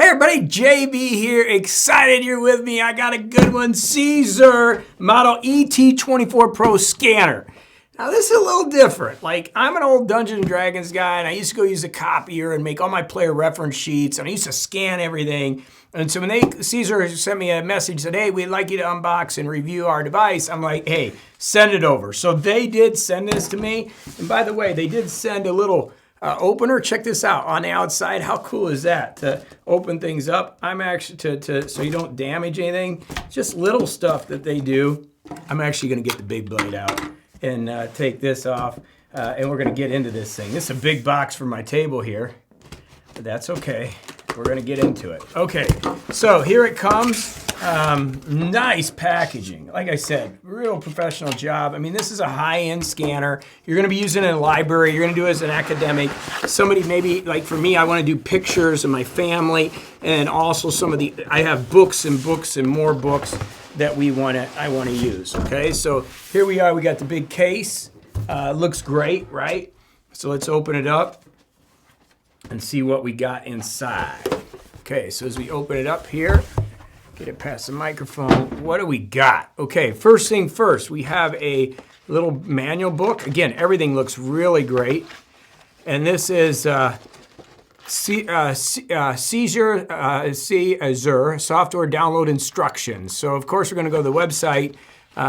everybody, JB here, excited you're with me. I got a good one, CZUR model ET24 Pro Scanner. Now this is a little different. Like, I'm an old Dungeons & Dragons guy, and I used to go use a copier and make all my player reference sheets, and I used to scan everything. And so when CZUR sent me a message, said, hey, we'd like you to unbox and review our device, I'm like, hey, send it over. So they did send this to me. And by the way, they did send a little opener. Check this out on the outside. How cool is that to open things up? I'm actually so you don't damage anything. Just little stuff that they do. I'm actually going to get the big blade out and take this off, and we're going to get into this thing. This is a big box for my table here, but that's okay. We're going to get into it. Okay, so here it comes. Nice packaging. Like I said, real professional job. I mean, this is a high-end scanner. You're going to be using it in a library. You're going to do it as an academic. Somebody maybe, like for me, I want to do pictures of my family, and also I have books and more books that I want to use. Okay, so here we are. We got the big case. Looks great, right? So let's open it up and see what we got inside. Okay, so as we open it up here, get it past the microphone, what do we got? Okay, first thing first, we have a little manual book. Again, everything looks really great. And this is CSZUR software download instructions. So of course we're going to go to the website.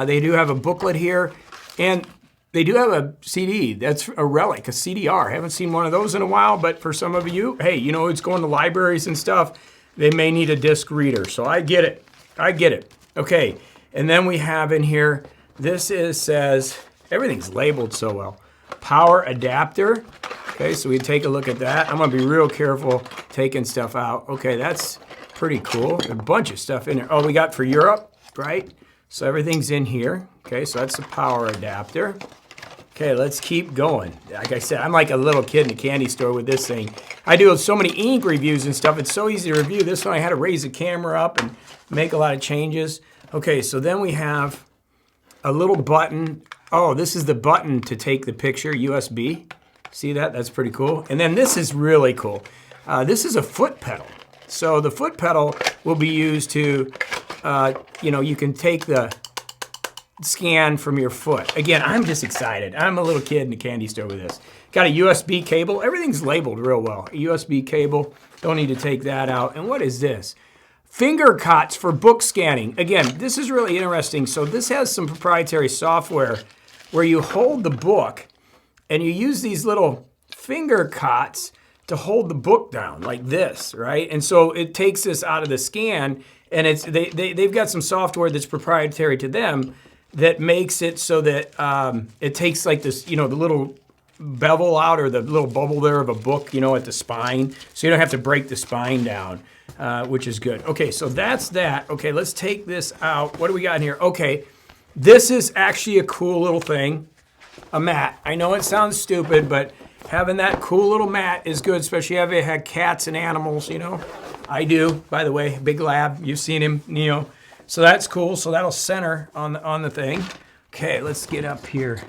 They do have a booklet here, and they do have a CD. That's a relic, a CDR. Haven't seen one of those in a while, but for some of you, hey, you know, it's going to libraries and stuff. They may need a disc reader, so I get it. I get it. Okay, and then we have in here, says, everything's labeled so well. Power adapter. Okay, so we take a look at that. I'm gonna be real careful taking stuff out. Okay, that's pretty cool. A bunch of stuff in there. Oh, we got for Europe, right? So everything's in here. Okay, so that's the power adapter. Okay, let's keep going. Like I said, I'm like a little kid in a candy store with this thing. I do so many ink reviews and stuff. It's so easy to review. This one I had to raise the camera up and make a lot of changes. Okay, so then we have a little button. Oh, this is the button to take the picture, USB. See that? That's pretty cool. And then this is really cool. This is a foot pedal. So the foot pedal will be used to, you can take the scan from your foot. Again, I'm just excited. I'm a little kid in a candy store with this. Got a USB cable. Everything's labeled real well. A USB cable. Don't need to take that out. And what is this? Finger cots for book scanning. Again, this is really interesting. So this has some proprietary software where you hold the book and you use these little finger cots to hold the book down like this, right? And so it takes this out of the scan, and they've got some software that's proprietary to them that makes it so that it takes like this, the little bevel out or the little bubble there of a book, at the spine. So you don't have to break the spine down, which is good. Okay, so that's that. Okay, let's take this out. What do we got in here? Okay, this is actually a cool little thing, a mat. I know it sounds stupid, but having that cool little mat is good, especially if you had cats and animals, I do, by the way, big lab. You've seen him, So that's cool. So that'll center on the thing. Okay, let's get up here.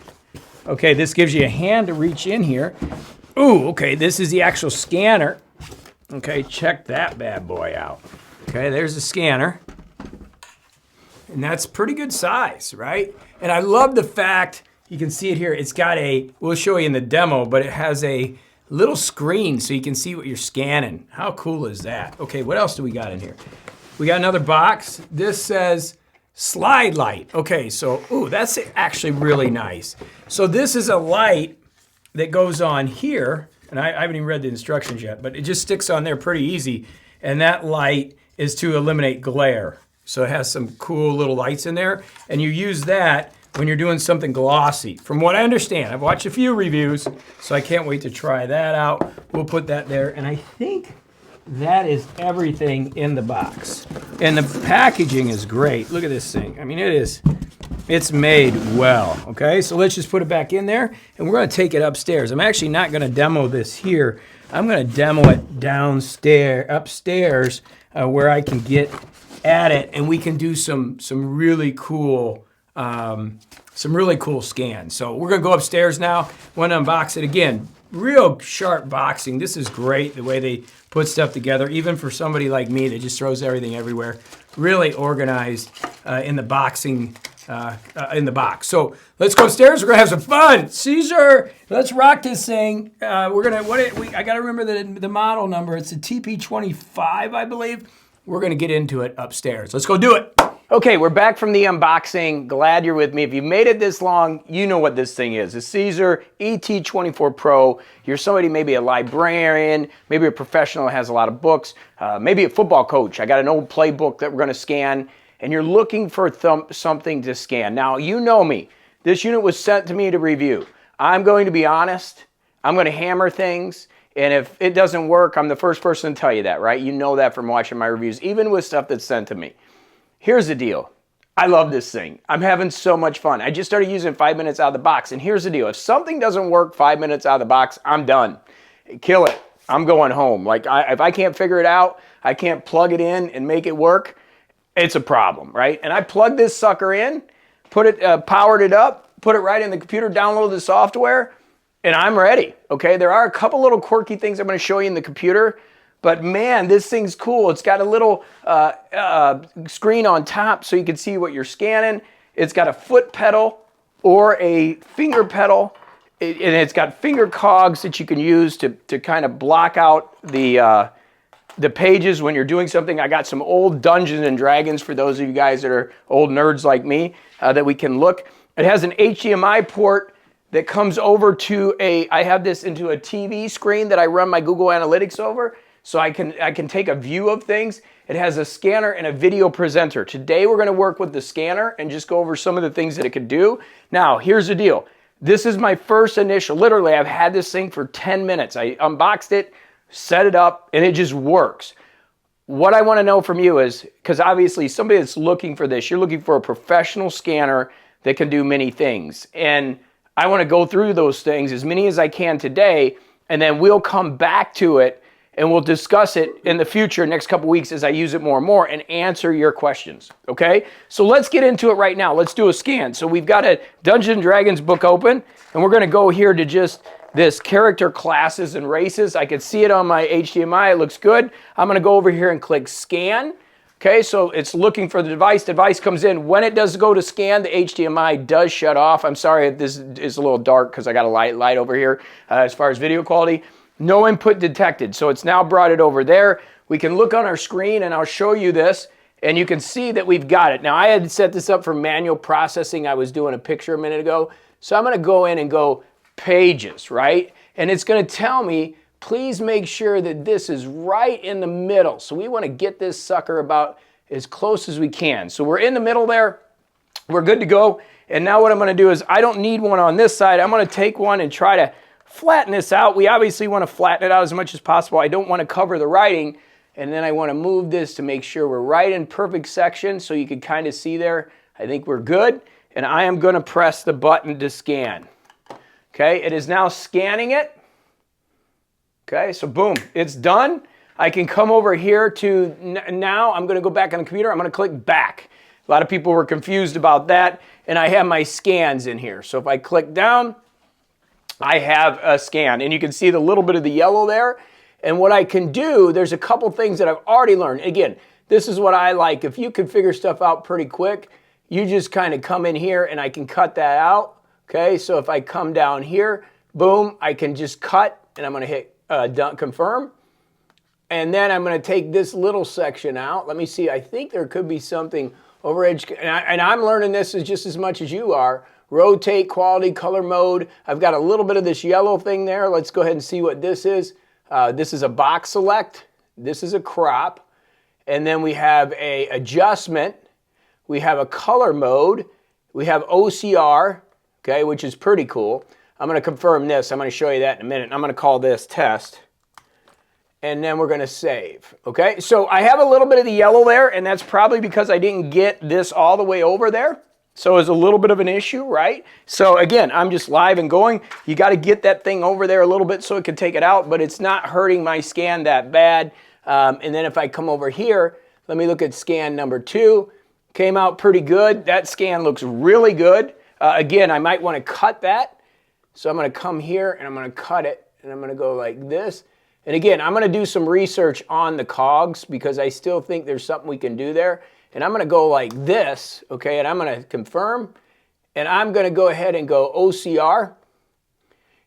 Okay, this gives you a hand to reach in here. Ooh, okay, this is the actual scanner. Okay, check that bad boy out. Okay, there's the scanner. And that's pretty good size, right? And I love the fact, you can see it here, it's got we'll show you in the demo, but it has a little screen so you can see what you're scanning. How cool is that? Okay, what else do we got in here? We got another box. This says slide light. Okay, so, ooh, that's actually really nice. So this is a light that goes on here, and I haven't even read the instructions yet, but it just sticks on there pretty easy. And that light is to eliminate glare. So it has some cool little lights in there, and you use that when you're doing something glossy. From what I understand, I've watched a few reviews, so I can't wait to try that out. We'll put that there, and I think that is everything in the box. And the packaging is great. Look at this thing. I mean, it's made well, okay? So let's just put it back in there, and we're gonna take it upstairs. I'm actually not gonna demo this here. I'm gonna demo it upstairs, where I can get at it, and we can do some really cool scans. So we're gonna go upstairs now. Want to unbox it again. real sharp boxing. This is great, the way they put stuff together, even for somebody like me that just throws everything everywhere. Really organized in the boxing, in the box. So let's go upstairs. We're gonna have some fun. CZUR, let's rock this thing. We're gonna, I gotta remember the model number. It's a TP25, I believe. We're gonna get into it upstairs. Let's go do it. Okay, we're back from the unboxing. Glad you're with me. If you made it this long, you know what this thing is. The CZUR ET24 Pro. You're somebody, maybe a librarian, maybe a professional that has a lot of books, maybe a football coach. I got an old playbook that we're gonna scan, and you're looking for something to scan. Now, you know me. This unit was sent to me to review. I'm going to be honest. I'm gonna hammer things, and if it doesn't work, I'm the first person to tell you that, right? You know that from watching my reviews, even with stuff that's sent to me. Here's the deal. I love this thing. I'm having so much fun. I just started using it 5 minutes out of the box. And here's the deal. If something doesn't work 5 minutes out of the box, I'm done. Kill it. I'm going home. Like, if I can't figure it out, I can't plug it in and make it work, it's a problem, right? And I plugged this sucker in, put it, powered it up, put it right in the computer, download the software, and I'm ready, okay? There are a couple little quirky things I'm gonna show you in the computer, but man, this thing's cool. It's got a little screen on top so you can see what you're scanning. It's got a foot pedal or a finger pedal, and it's got finger cogs that you can use to kind of block out the pages when you're doing something. I got some old Dungeons and Dragons for those of you guys that are old nerds like me that we can look. It has an HDMI port that comes over to I have this into a TV screen that I run my Google Analytics over. So I can take a view of things. It has a scanner and a video presenter. Today we're gonna work with the scanner and just go over some of the things that it could do. Now, here's the deal. This is my first initial, literally I've had this thing for 10 minutes. I unboxed it, set it up, and it just works. What I wanna know from you is, because obviously somebody that's looking for this, you're looking for a professional scanner that can do many things. And I wanna go through those things, as many as I can today, and then we'll come back to it and we'll discuss it in the future, next couple weeks, as I use it more and more and answer your questions, okay? So let's get into it right now. Let's do a scan. So we've got a Dungeons & Dragons book open, and we're gonna go here to just this character classes and races. I can see it on my HDMI, it looks good. I'm gonna go over here and click scan. Okay, so it's looking for the device. The device comes in. When it does go to scan, the HDMI does shut off. I'm sorry if this is a little dark because I got a light over here as far as video quality. No input detected, so it's now brought it over there. We can look on our screen and I'll show you this and you can see that we've got it. Now I had set this up for manual processing. I was doing a picture a minute ago. So I'm gonna go in and go pages, right? And it's gonna tell me, please make sure that this is right in the middle. So we wanna get this sucker about as close as we can. So we're in the middle there, we're good to go. And now what I'm gonna do is, I don't need one on this side. I'm gonna take one and try to flatten this out. We obviously want to flatten it out as much as possible. I don't want to cover the writing, and then I want to move this to make sure we're right in perfect section so you can kind of see there. I think we're good, and I am going to press the button to scan. Okay, it is now scanning it. Okay, so boom, it's done. I can come over here to now. I'm going to go back on the computer. I'm going to click back. A lot of people were confused about that, and I have my scans in here. So if I click down, I have a scan, and you can see the little bit of the yellow there. And what I can do, there's a couple things that I've already learned. Again, this is what I like. If you can figure stuff out pretty quick, you just kind of come in here and I can cut that out. Okay, so if I come down here, boom, I can just cut, and I'm gonna hit done, confirm. And then I'm gonna take this little section out. Let me see, I think there could be something over edge, and I'm learning this just as much as you are. Rotate, quality, color mode. I've got a little bit of this yellow thing there. Let's go ahead and see what this is. This is a box select. This is a crop. And then we have a adjustment. We have a color mode. We have OCR, okay, which is pretty cool. I'm going to confirm this. I'm going to show you that in a minute. I'm going to call this test. And then we're going to save, okay? So I have a little bit of the yellow there, and that's probably because I didn't get this all the way over there. So it's a little bit of an issue, right? So again, I'm just live and going. You got to get that thing over there a little bit so it can take it out, but it's not hurting my scan that bad. And then if I come over here, let me look at scan number 2. Came out pretty good. That scan looks really good. Again, I might want to cut that. So I'm going to come here and I'm going to cut it. and I'm going to go like this. And again, I'm going to do some research on the cogs because I still think there's something we can do there. And I'm going to go like this, okay, and I'm going to confirm. And I'm going to go ahead and go OCR.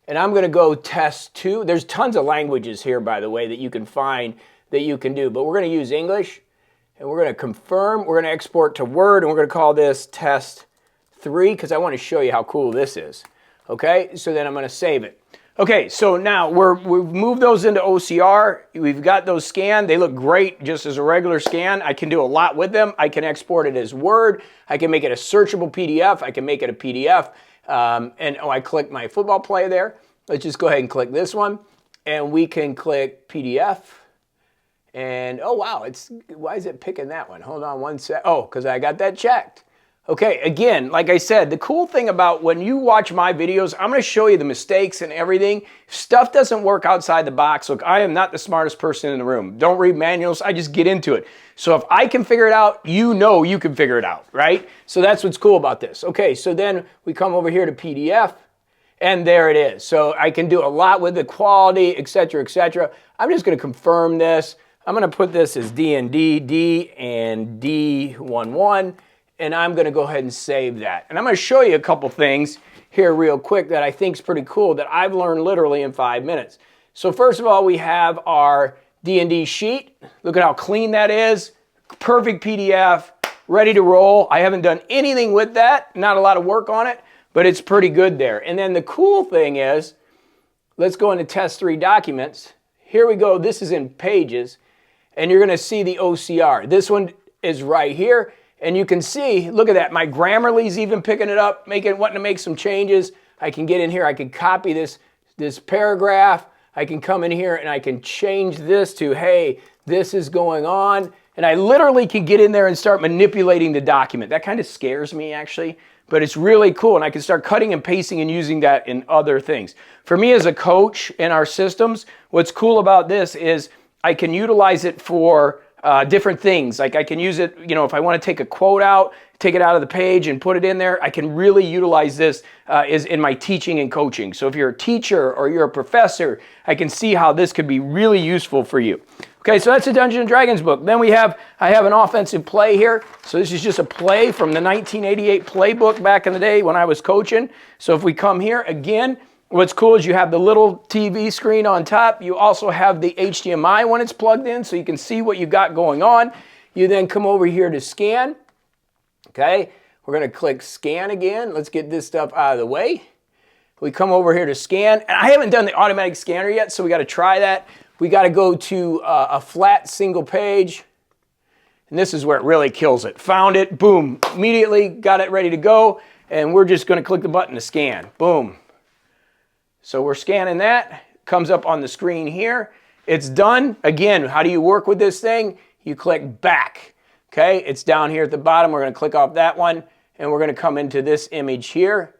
And I'm going to go test 2. There's tons of languages here, by the way, that you can find that you can do. But we're going to use English. And we're going to confirm. We're going to export to Word. And we're going to call this test 3 because I want to show you how cool this is. Okay, so then I'm going to save it. Okay, so now we've moved those into OCR. We've got those scanned. They look great just as a regular scan. I can do a lot with them. I can export it as Word. I can make it a searchable PDF. I can make it a PDF. I click my football play there. Let's just go ahead and click this one. And we can click PDF. And, oh, wow, why is it picking that one? Hold on one sec. Oh, because I got that checked. Okay, again, like I said, the cool thing about when you watch my videos, I'm going to show you the mistakes and everything. If stuff doesn't work outside the box, look, I am not the smartest person in the room. Don't read manuals. I just get into it. So if I can figure it out, you know you can figure it out, right? So that's what's cool about this. Okay, so then we come over here to PDF, and there it is. So I can do a lot with the quality, etc., etc. I'm just going to confirm this. I'm going to put this as D and D and D11. And I'm going to go ahead and save that. And I'm going to show you a couple things here real quick that I think is pretty cool that I've learned literally in 5 minutes. So first of all, we have our D&D sheet. Look at how clean that is. Perfect PDF, ready to roll. I haven't done anything with that. Not a lot of work on it, but it's pretty good there. And then the cool thing is, let's go into test 3 documents. Here we go. This is in pages. And you're going to see the OCR. This one is right here. And you can see, look at that, my Grammarly's even picking it up, wanting to make some changes. I can get in here, I can copy this paragraph. I can come in here and I can change this to, hey, this is going on. And I literally can get in there and start manipulating the document. That kind of scares me, actually, but it's really cool. And I can start cutting and pasting and using that in other things. For me as a coach in our systems, what's cool about this is I can utilize it for different things. Like I can use it, if I want to take a quote out, take it out of the page and put it in there, I can really utilize this is in my teaching and coaching. So if you're a teacher or you're a professor, I can see how this could be really useful for you. Okay, so that's a Dungeons & Dragons book. Then I have an offensive play here. So this is just a play from the 1988 playbook back in the day when I was coaching. So if we come here again, what's cool is you have the little TV screen on top. You also have the HDMI when it's plugged in, so you can see what you got going on. You then come over here to scan. Okay, we're going to click scan again. Let's get this stuff out of the way. We come over here to scan. And I haven't done the automatic scanner yet, so we got to try that. We got to go to a flat single page. And this is where it really kills it. Found it, boom, immediately got it ready to go. And we're just going to click the button to scan. Boom. So we're scanning that, comes up on the screen here. It's done. Again, how do you work with this thing? You click back. Okay, it's down here at the bottom. We're going to click off that one, and we're going to come into this image here.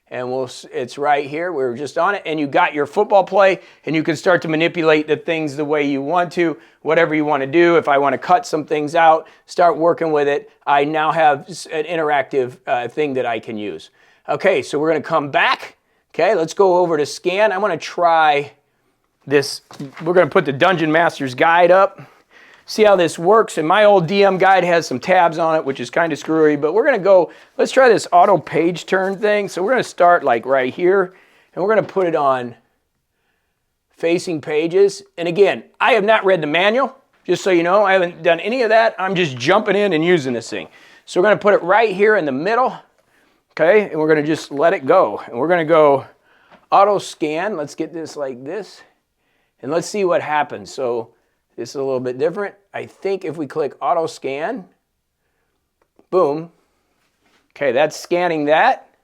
And it's right here. We were just on it. And you got your football play, and you can start to manipulate the things the way you want to, whatever you want to do. If I want to cut some things out, start working with it, I now have an interactive thing that I can use. Okay, so we're going to come back. Okay, let's go over to scan. I'm going to try this. We're going to put the Dungeon Master's Guide up, see how this works. And my old DM guide has some tabs on it, which is kind of screwy, but we're going to go, let's try this auto page turn thing. So we're going to start like right here, and we're going to put it on facing pages. And again, I have not read the manual, just so you know. I haven't done any of that. I'm just jumping in and using this thing. So we're going to put it right here in the middle. Okay, and we're going to just let it go. And we're going to go auto scan. Let's get this like this. And let's see what happens. So this is a little bit different. I think if we click auto scan, boom. Okay, that's scanning that.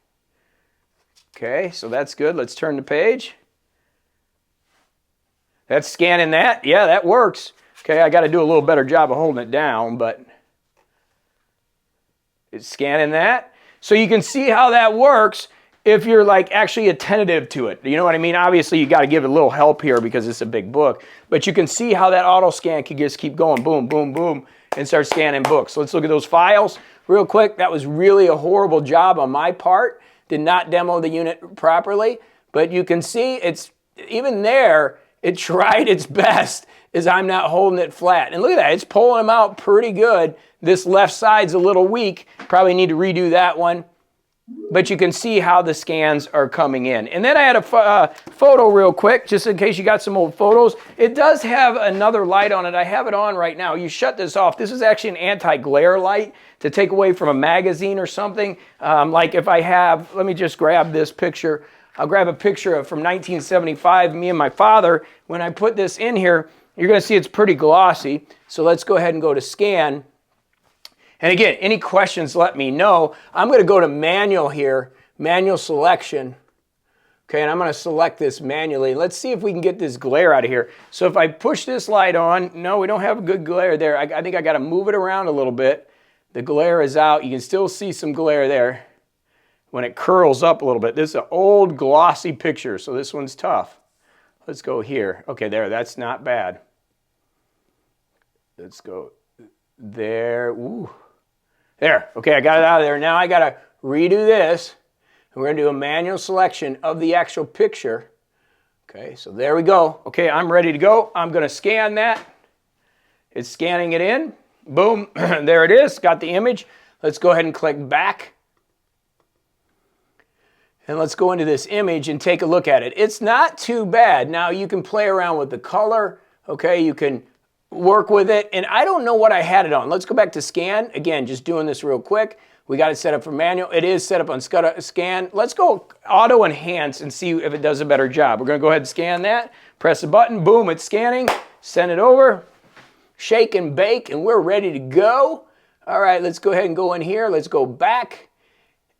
Okay, so that's good. Let's turn the page. That's scanning that. Yeah, that works. Okay, I got to do a little better job of holding it down, but it's scanning that. So you can see how that works if you're like actually attentive to it. You know what I mean? Obviously, you got to give it a little help here because it's a big book. But you can see how that auto scan can just keep going, boom, boom, boom, and start scanning books. So let's look at those files real quick. That was really a horrible job on my part. Did not demo the unit properly. But you can see it's even there, it tried its best as I'm not holding it flat. And look at that, it's pulling them out pretty good. This left side's a little weak. Probably need to redo that one. But you can see how the scans are coming in. And then I had a photo real quick, just in case you got some old photos. It does have another light on it. I have it on right now. You shut this off. This is actually an anti-glare light to take away from a magazine or something. Like if I have, let me just grab this picture. I'll grab a picture from 1975, me and my father. When I put this in here, you're going to see it's pretty glossy. So let's go ahead and go to scan. And again, any questions, let me know. I'm going to go to manual here, manual selection. Okay, and I'm going to select this manually. Let's see if we can get this glare out of here. So if I push this light on, no, we don't have a good glare there. I think I got to move it around a little bit. The glare is out. You can still see some glare there when it curls up a little bit. This is an old glossy picture, so this one's tough. Let's go here. Okay, there, that's not bad. Let's go there. Ooh. There, okay, I got it out of there. Now I gotta redo this. We're gonna do a manual selection of the actual picture. Okay, so there we go. Okay, I'm ready to go. I'm gonna scan that. It's scanning it in. Boom, there it is, got the image. Let's go ahead and click back. And let's go into this image and take a look at it. It's not too bad. Now you can play around with the color, okay? You can work with it, and I don't know what I had it on. Let's go back to scan. Again, just doing this real quick. We got it set up for manual. It is set up on scan. Let's go auto enhance and see if it does a better job. We're gonna go ahead and scan that. Press the button, boom, it's scanning. Send it over, shake and bake, and we're ready to go. All right, let's go ahead and go in here. Let's go back,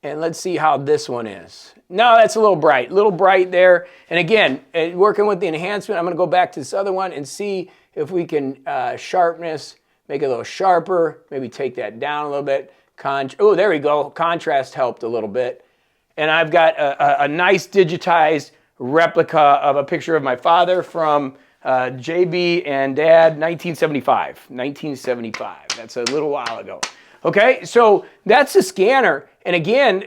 and let's see how this one is. No, that's a little bright there. And again, working with the enhancement, I'm gonna go back to this other one and see if we can sharpness, make it a little sharper, maybe take that down a little bit. Oh, there we go. Contrast helped a little bit. And I've got a nice digitized replica of a picture of my father from JB and Dad, 1975. 1975. That's a little while ago. Okay, so that's the scanner. And again,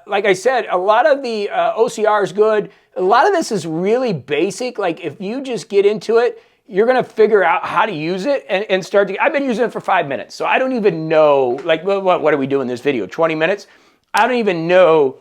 like I said, a lot of the OCR is good. A lot of this is really basic. Like if you just get into it, you're gonna figure out how to use it and start to, I've been using it for 5 minutes, so I don't even know, like, what are we doing in this video, 20 minutes? I don't even know,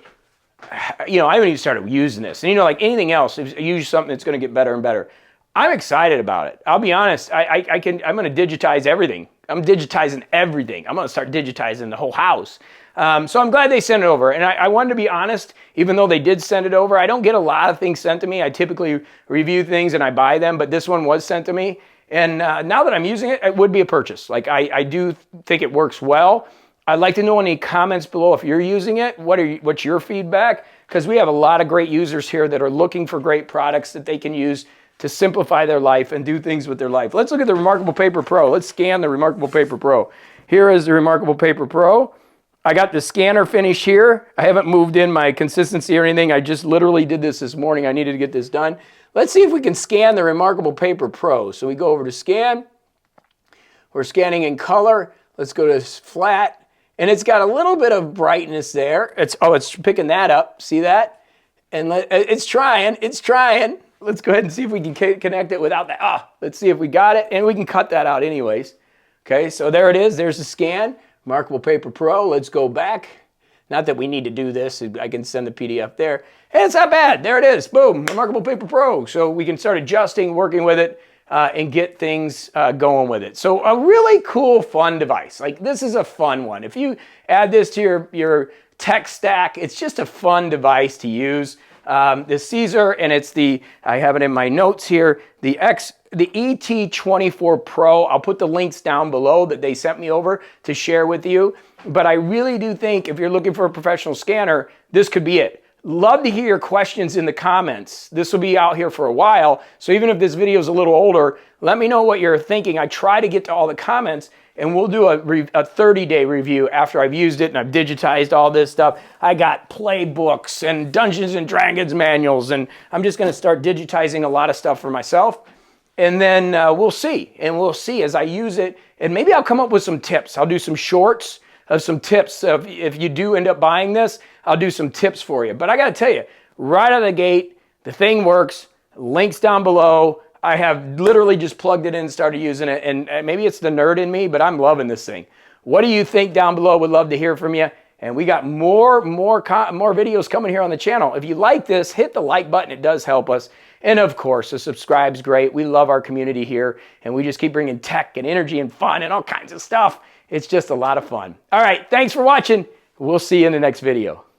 you know, I haven't even started using this. And you know, like anything else, if you use something that's gonna get better and better. I'm excited about it. I'll be honest, I'm gonna digitize everything. I'm digitizing everything. I'm gonna start digitizing the whole house. So I'm glad they sent it over. And I wanted to be honest, even though they did send it over, I don't get a lot of things sent to me. I typically review things and I buy them, but this one was sent to me. And now that I'm using it, it would be a purchase. Like I do think it works well. I'd like to know in the comments below if you're using it, what's your feedback? Because we have a lot of great users here that are looking for great products that they can use to simplify their life and do things with their life. Let's look at the Remarkable Paper Pro. Let's scan the Remarkable Paper Pro. Here is the Remarkable Paper Pro. I got the scanner finish here. I haven't moved in my consistency or anything. I just literally did this morning. I needed to get this done. Let's see if we can scan the Remarkable Paper Pro. So we go over to scan. We're scanning in color. Let's go to flat. And it's got a little bit of brightness there. It's picking that up. See that? And it's trying. Let's go ahead and see if we can connect it without that. Let's see if we got it. And we can cut that out anyways. Okay, so there it is. There's the scan. Remarkable Paper Pro. Let's go back. Not that we need to do this. I can send the PDF there. And it's not bad. There it is. Boom. Remarkable Paper Pro. So we can start adjusting, working with it, and get things going with it. So a really cool, fun device. Like this is a fun one. If you add this to your tech stack, it's just a fun device to use. The CZUR, and it's I have it in my notes here, the ET24 Pro. I'll put the links down below that they sent me over to share with you. But I really do think if you're looking for a professional scanner, this could be it. Love to hear your questions in the comments. This will be out here for a while, so even if this video is a little older, let me know what you're thinking. I try to get to all the comments, and we'll do a 30-day review after I've used it and I've digitized all this stuff. I got playbooks and Dungeons and Dragons manuals, and I'm just going to start digitizing a lot of stuff for myself. And then we'll see as I use it, and maybe I'll come up with some tips. I'll do some shorts of some tips. If you do end up buying this, I'll do some tips for you. But I got to tell you, right out of the gate, the thing works. Links down below. I have literally just plugged it in and started using it, and maybe it's the nerd in me, but I'm loving this thing. What do you think down below? Would love to hear from you. And we got more videos coming here on the channel. If you like this, hit the like button. It does help us. And of course, the subscribe's great. We love our community here, and we just keep bringing tech and energy and fun and all kinds of stuff. It's just a lot of fun. All right, thanks for watching. We'll see you in the next video.